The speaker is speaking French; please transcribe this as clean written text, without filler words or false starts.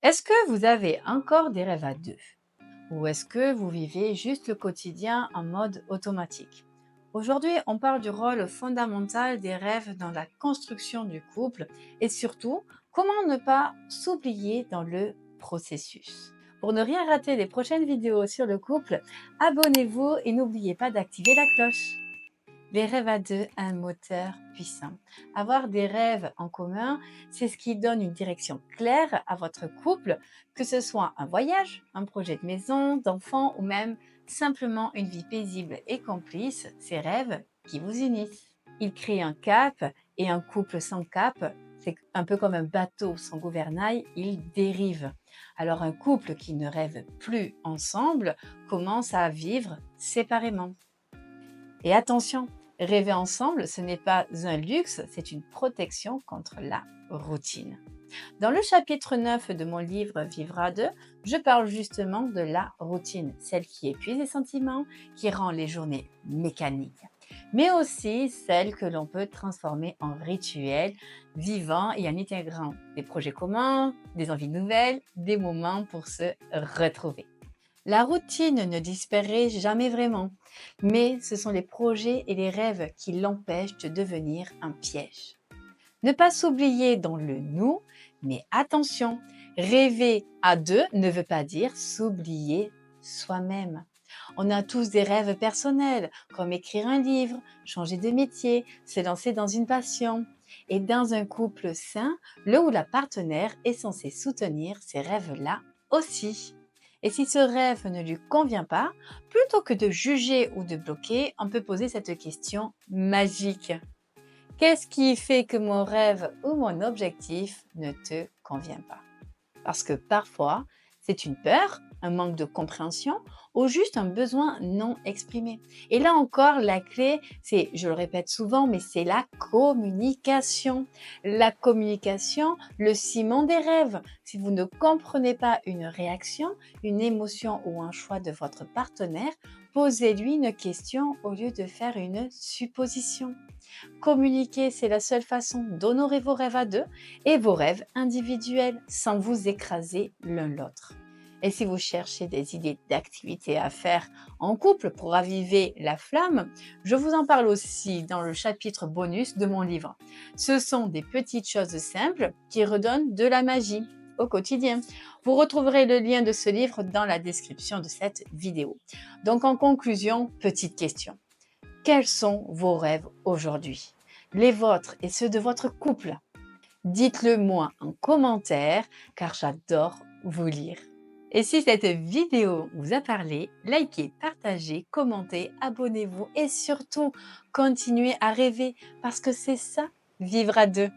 Est-ce que vous avez encore des rêves à deux? Ou est-ce que vous vivez juste le quotidien en mode automatique? Aujourd'hui, on parle du rôle fondamental des rêves dans la construction du couple et surtout, comment ne pas s'oublier dans le processus. Pour ne rien rater des prochaines vidéos sur le couple, abonnez-vous et n'oubliez pas d'activer la cloche. Les rêves à deux, un moteur puissant. Avoir des rêves en commun, c'est ce qui donne une direction claire à votre couple, que ce soit un voyage, un projet de maison, d'enfant ou même simplement une vie paisible et complice, ces rêves qui vous unissent. Ils créent un cap et un couple sans cap, c'est un peu comme un bateau sans gouvernail, il dérive. Alors un couple qui ne rêve plus ensemble commence à vivre séparément. Et attention, rêver ensemble, ce n'est pas un luxe, c'est une protection contre la routine. Dans le chapitre 9 de mon livre Vivre à deux, je parle justement de la routine, celle qui épuise les sentiments, qui rend les journées mécaniques, mais aussi celle que l'on peut transformer en rituel vivant et en intégrant des projets communs, des envies nouvelles, des moments pour se retrouver. La routine ne disparaît jamais vraiment, mais ce sont les projets et les rêves qui l'empêchent de devenir un piège. Ne pas s'oublier dans le nous, mais attention, rêver à deux ne veut pas dire s'oublier soi-même. On a tous des rêves personnels, comme écrire un livre, changer de métier, se lancer dans une passion. Et dans un couple sain, le ou la partenaire est censé soutenir ces rêves-là aussi. Et si ce rêve ne lui convient pas, plutôt que de juger ou de bloquer, on peut poser cette question magique. Qu'est-ce qui fait que mon rêve ou mon objectif ne te convient pas? Parce que parfois, c'est une peur, un manque de compréhension ou juste un besoin non exprimé. Et là encore, la clé, c'est, je le répète souvent, mais c'est la communication. La communication, le ciment des rêves. Si vous ne comprenez pas une réaction, une émotion ou un choix de votre partenaire, posez-lui une question au lieu de faire une supposition. Communiquer, c'est la seule façon d'honorer vos rêves à deux et vos rêves individuels sans vous écraser l'un l'autre. Et si vous cherchez des idées d'activités à faire en couple pour raviver la flamme, je vous en parle aussi dans le chapitre bonus de mon livre. Ce sont des petites choses simples qui redonnent de la magie au quotidien. Vous retrouverez le lien de ce livre dans la description de cette vidéo. Donc en conclusion, petite question. Quels sont vos rêves aujourd'hui? Les vôtres et ceux de votre couple? Dites-le moi en commentaire car j'adore vous lire. Et si cette vidéo vous a parlé, likez, partagez, commentez, abonnez-vous et surtout continuez à rêver parce que c'est ça, vivre à deux.